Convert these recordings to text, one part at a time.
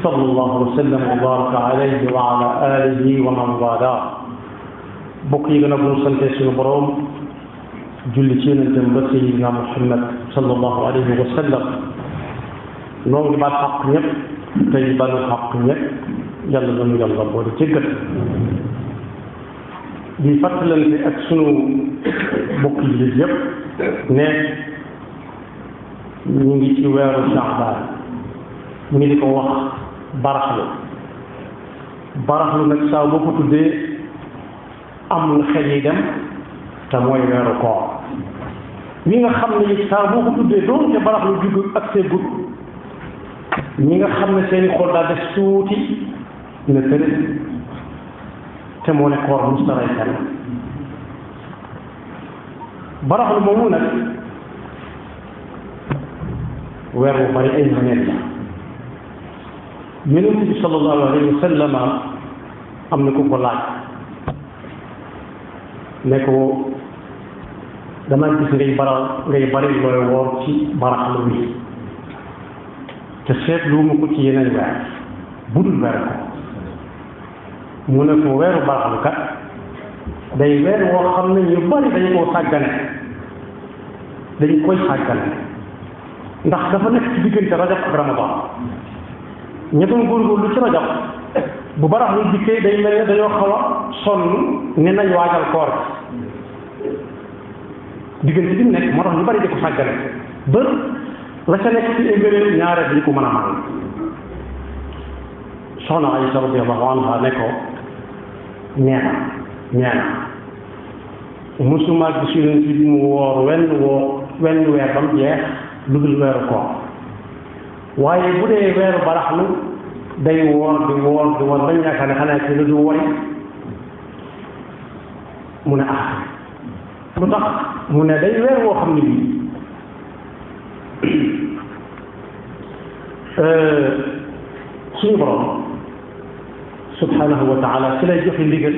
صلى الله وسلم وبارك عليه وعلى آله ومن والاه bokk yi gën a bu sante suñu borom julli ci yonentam ba sayyidina Muhammad sallallahu alayhi wa sallam noo ngi baal xaq ñëpp tey balu xaq ñëpp yàlla nañu yàlla boole jéggal di fàttalante ak sunu bokk yi yëpp ne ñu ngi ci weeru Sha'ban ñu ngi di ko wax baraxlu nag saa boo ko tuddee am na xel yi dem te mooy weeru koor ñi nga xam ne saa boo ko tuddee doonte baraxlu jugg ak see gudd ñi nga xam ne seeni xol daa def tuuti ne tëre te moo ne koor mustaray kan baraxlu moomu nag weer bu bari ay maneen la yonent bi sallallahu alayhi wa sallam am na ku ko laaj ne ko dama gis ngay bari looy woor ci baraxlu wi te seetlu mu ko ci yeneen weer budul weer ko mu ne ko weeru baraxlu kat day weer woo xam ne ñu bari dañu koo sàggane dañu koy sàggane ndax dafa nekk ci diggante rajab ak ramadan ña doon góorgóorlu ci rajab bu baraxlu dikkee day mel ne dañoo xaw a sonn ne nañ waajal koor diggante bi mu nekk moo tax ñu bari di ko sàggane ba la ca nekk ci ngëneel ñaare dañu ko mën a mën soxna Aysa radiyallahu anha ne ko ñeena musuma gis yonent bi mu woor wenn weer ba mu jeex lu dul weeru koor waaye bu dee weeru baraxlu day woor di woor bañ yaakaar ne xanaa ci la du wori mu ne lu tax mu ne day weer woo xam ne bii suñu borom subhanahu wa taala ci lay joxe ndigal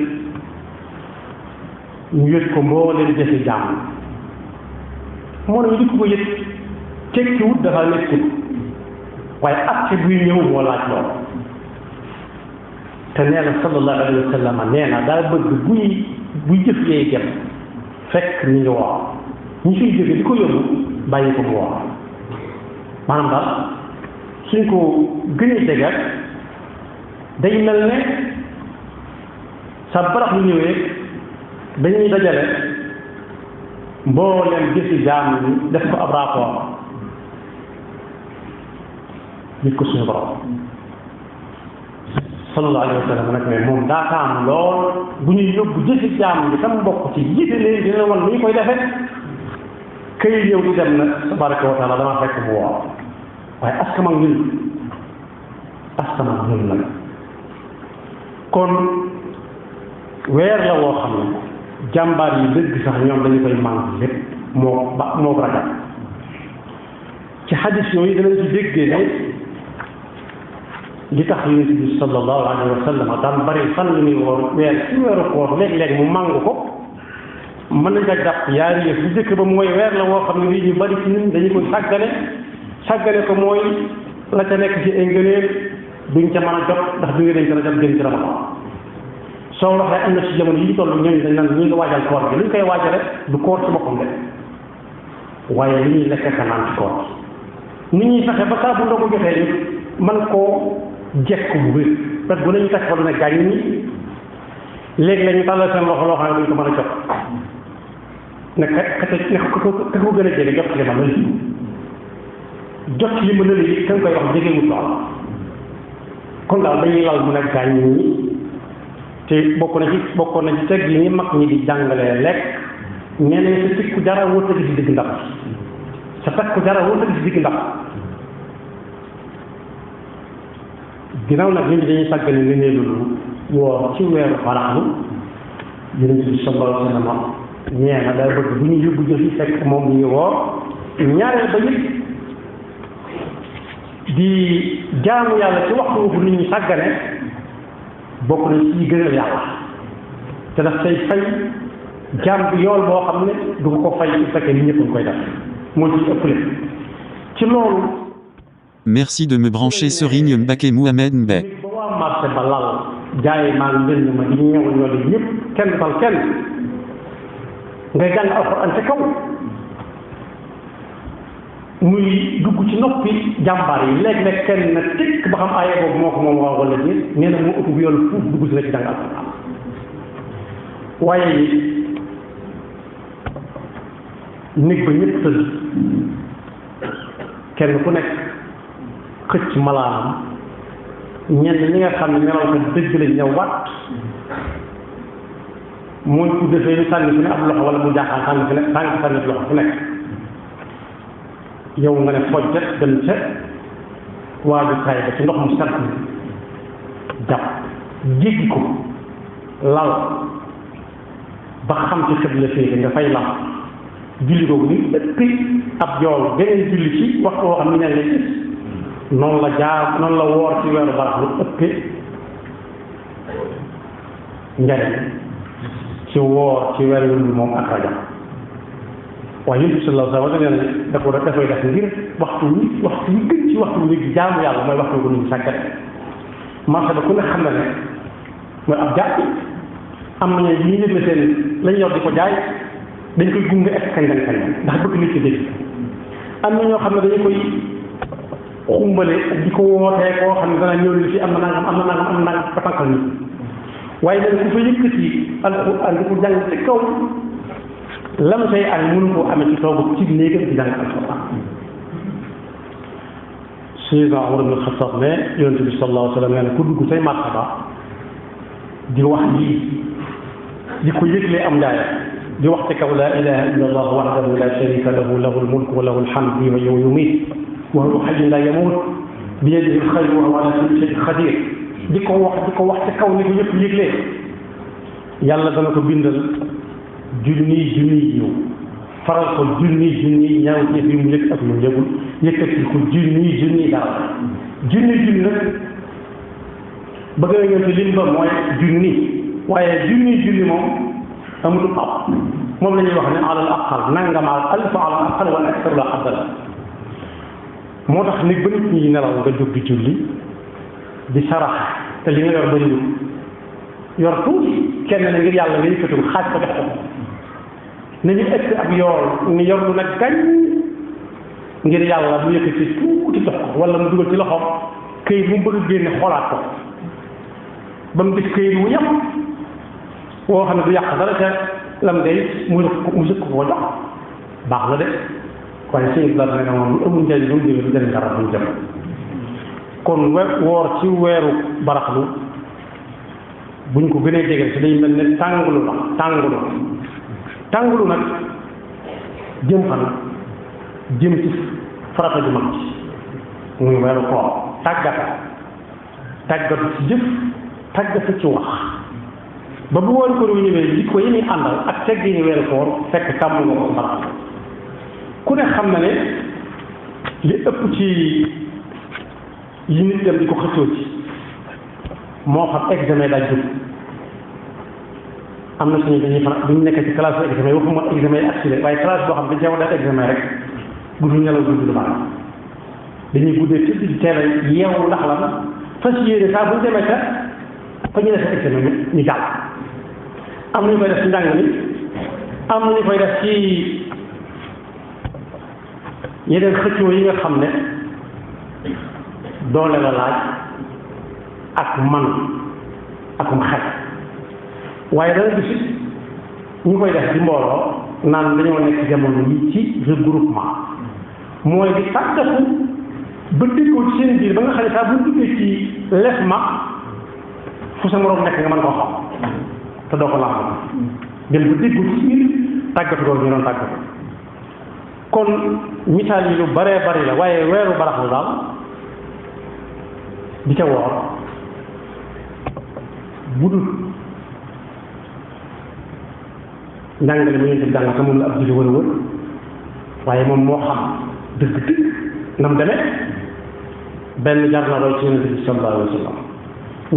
ñu yët ko mbooleen jëfe jàmm moo ne ñu dikk ko yët tekkiwut dafa nekkut waaye acte buy ñëw moo laaj lool te nee na sallallahu alayhi wa sallam nee na daa bëgg buy jëf yee jëm fekk ñu ngi woor ñu fiy jóge di ko yóbbu bàyyi ko mu woor maanaam daal suñ ko gënee jegal day mel ne sa barax lu ñëwee dañuy dajale mbooleem jëfi jaam yi def ko ab rapport nit ko suñu borom sallallahu alayhi wa sallam nag mais moom daa taam lool bu ñuy yóbbu jëfi jaam bi tam bokk ci jiite leen dina wan nu ñu koy defee këy ñëw di dem nag tabaraka wa taala dama fekk bu woor waaye askama ñun nag kon weer la woo xam ne jàmbaar yi dëgg sax ñoom dañu koy manqué lépp moo ragal ci xadis yooyu danañ ci déggee ne li tax yonent bi sallallahu alayhi wa sallam daan bari fan la ñuy woor weer ci weeru koor léeg-léeg mu màngu ko mën nañ ko jàpp yaari yëf bu njëkk ba mooy weer la woo xam ne bii ñu bari ci ñun dañu koy sàggane ko mooy la ca nekk ci ay ngëneel duñ ca mën a jot ndax du dañ ko jot gën ci ramadan soo waxee am na ci jamono yi ñu toll ñooñu dañ naan ñu ngi waajal koor bi li ñu koy waajale du koor ci boppam de waaye li ñuy lekk ka naan ci koor ni ñuy fexe ba saa bu ndogu jotee ni man koo jekk bu wér parce que bu nañu teg fa lu ne gàññ ñi léegi la ñu tàllal seen loxo loo xam ne duñ ko mën a jot ne ka ko gën a jege jot li ma lël yi ka nga koy wax jegewut lool kon daal dañuy lal mu ne gàññ ñi te bokkoon na ci teg yi ni mag ñi di jàngalee lekk nee nañ sa tikku dara wóor gi ci digg ndax sa takku dara wóor gi ci digg ndax ginnaaw nag nit ñi dañuy sàggane li ne loolu woor ci weeru baraxlu yonent bi sallallahu alayhi wa sallam ñee na day bëgg bu ñu yóbbu jëf yi fekk moom ñu ngi woor ñaareel ba it di jaamu yàlla ci waxtu wu nit ñi sàggane bokk na ci gënal yàlla te daf say fay jaam bi yool boo xam ne du ko fay su fekkee ni ñëpp koy def moo ci ëppale ci loolu Merci de me brancher Serigne Mbacké Mouhamed Mbaye. ba waa marché ba lal jaay maa njënd ma di ñëw ñoo di ñëpp kenn dal kenn ngay jàng alxuraan ca kaw muy dugg ci noppi jàmbaar yi léeg-léeg kenn na tekk ba xam aaya boobu moo ko moom waaw wala déet nee na moo ëpp bu yoolu fuuf dugg si la ci jàng alxuraan waaye néeg ba ñëpp tëdd kenn ku nekk xëcc malaanam ñenn ñi nga xam ne nelaw ko dëgg lañ ñëw wat mooy ku defee ñu sànni fu ne ab loxo wala mu jaaxaan sànni fu ne tànk sànni loxo fu nekk yow nga ne fojjat dem ca waajukaay ba ci ndox mu set jàpp jéggi ko lal ba xam ci xibla féete nga fay lam julli googu ni ëpp ab yool beneen julli ci waxtu woo xam ne ñaan lay gis noonu la woor ci weeru barax lu ëppee njariñ ci woor ci weeru wul moom ak rajo waaye yonent bi sallallahu alayhi wa sallam da ko dafay def ngir waxtu wi gën ci waxtu wi jaamu yàlla mooy waxtu wu ñu sàggane marché ba ku ne xam na ne mooy ab jàpp am nañu yi ñu yëgle seen lañ yor di ko jaay dañ koy gunge ak kañ ndax bëgg nit ci dégg am na ñoo xam ne dañu koy xumbale ak di ko wootee koo xam ne dana ñëw li fi am na nangam ba tànkal nit waaye nag ku fa yëkkati alxuraan di ko jàng ci kaw lam say am mënu koo amee ci toogu ci néegam di jàng alxuraan Seydina Umar ibn Xattaab ne yonent bi sallallahu alayhi wa sallam nee na ku dugg say martaba di wax lii di ko yëglee am njaaya di wax ci kaw laa ilaha illa allah wahdahu la sharika lahu lahul mulku wa lahul hamdu yuhyi wa yumiit wa huwa hayyun la yamuut bi yadihi al-khayru wa huwa ala kulli shay'in qadir di ko wax ci kaw ni ko ñëpp yëglee yàlla dana ko bindal junniy yiw faral ko junniy ñaaw ci bi mu yëg ak lu yëgul yëkkati ko junniy dara junni nag bëgg na ñëw ci lim ba mooy junni waaye junni moom amul ab moom la ñuy wax ne alal aqal nangam alf alal aqal wala aktar la xaddala moo tax nit ba nit ñi nelaw nga jóg di julli di sarax te li nga yor bëriwul yor tuuti kenn na ngir yàlla nga yëkkatul xaaj ko jox ko nañu egg ab yool ni yor lu nag gañ ngir yàlla bu yëkkati tuuti jox ko wala mu dugal ci loxoom këyit mu bëgg génne xoolaat ko ba mu gis këyit wu yem woo xam ne du yàq dara ca lam day mu sëkk koo jox baax na de waaye sëñ bi la ne moom lu amul njëriñ lu mu jëlee lu jëriñ dara duñ jëm kon woor ci weeru baraxlu buñ ko gënee jege ci day mel ne tàngulu nag jëm fan jëm ci farata ju mag ci muy weeru koor tàggatu ci jëf tàggatu ci wax ba bu woon ko lu ñëwee li ko yi muy àndal ak teggi ni weeru koor fekk tàmm nga ko baraxlu ku ne xam na ne li ëpp ci yi nit dem di ko xëccoo ci moo xam examen daa jóg am na suñu dañuy fan duñ nekk ci classe examen waxuma examen yi accident waaye classe boo xam dañ cee war a def examen rek guddi ñelaw du baax dañuy guddee tëdd di teel a yeewu ndax lan fas yéene saa bu ñu demee ca fa ñu def examen ñu jàll am na ñu koy def ci njàng mi am na ñu koy def ci yeneen xëccoo yi nga xam ne doole la laaj ak man akum xel waaye dana gis ñu koy def di mbooloo naan dañoo nekk jamono yi ci regroupement mooy di tàggatu ba déggoo ci seen biir ba nga xam ne saa bu duggee ci lef ma fu sa moroom nekk nga mën koo xam te doo ko laal dem ba déggoo ci biir tàggatu loolu ñu doon tàggatu kon misaal yi lu baree bari la waaye weeru baraxlu daal di ca woor budul njàngale mi ngeen di jàng te moom la ab julli wër waaye moom moo xam dëgg na mu demee benn jar na roy ci yonent bi sallallahu alayhi wa sallam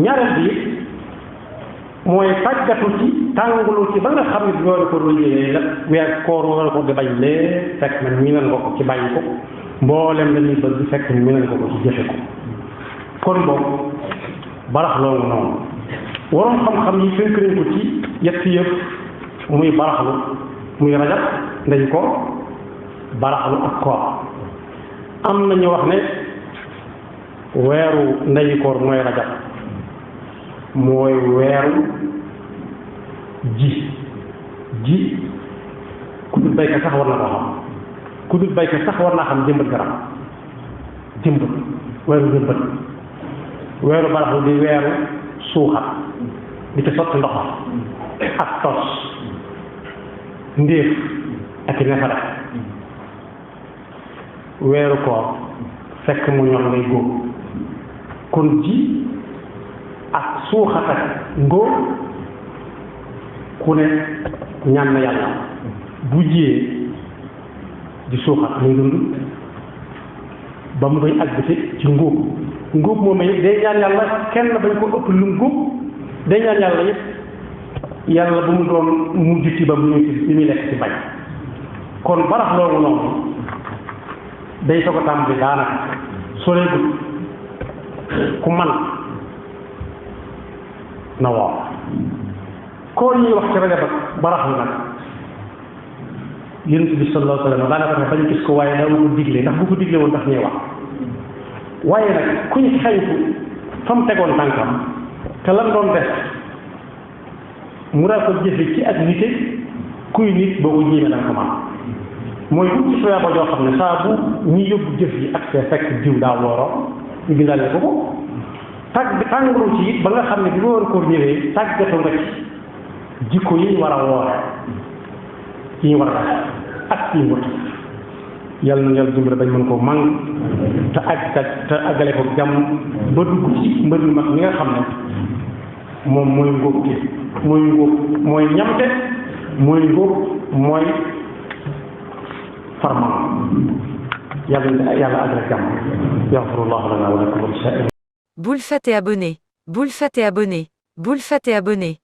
ñaareel bi mooy tàggatu ci tàngulu ci ba nga xam ne loolu ko lu yéene la weer koor wala ko di bañ lee fekk na ñi nga ko ci bàyyi ko mboolem dañuy bëgg fekk ñu mënal ko ci jëfe ko kon boobu baraxloo noonu waroon xam-xam yi tënk nañ ko ci yetti yëpp muy baraxlu muy rajab dañ ko baraxlu ak koor am na ñu wax ne weeru ndeyu koor mooy rajab mooy weeru ji ku dul baykat sax war na koo xam ku dul baykat sax war naa xam jëmbat garab weeru jëmbat weeru baraxlu di weeru suuxat di ci sotti ndox ak tos ndéef ak i nefere weeru koor fekk mu ñor ngay góob kon ji ak suuxat ak ngóob ku ne ñaan na yàlla bu jiyee di suuxat muy dund ba mu koy àgg ci ngóob moom it day ñaan yàlla kenn bañ ko ëpp lu ngóob day ñaan yàlla yëpp yàlla bu mu doon mujj ci ba mu ñëw ci li muy lekk ci bañ kon barax loolu noonu day soog a tàmbali daanaka soreegul ku man na woor koo ñuy wax ci rajab ak barax lu nag yonent bi sallallahu alayhi wa sallam daanaka bañ gis ko waaye daawu ko digle ndax bu ko digle woon daf ñuy wax waaye nag ku ñu xeñtu fa mu tegoon tànkam te lan doon def mu daa ko jëfe ci ak nite kuy nit boo ko ñiimee danga ko man mooy bu ci soyaa ba joo xam ne saa bu ñi yóbbu jëf yi ak see fekk diw daa wooroo ñu bindaale ko ko tàngaru ci it ba nga xam ne bi woor koor ñëwee tàggatu nga ci jikko yi ñu war a woore yi ñu war a def ak yi ñu war yàlla na yàlla dimbali bañ mën koo mang te àggale ko jàmm ba dugg ci mbër mi mag mi nga xam ne moom mooy ngóob gi mooy ñamte mooy ngóob mooy farman yàlla àggale jàmm yaxfirullahu lana wa lakum wa li saa'iril Boule Fat et abonné. Boule Fat et abonné. Boule Fat et abonné.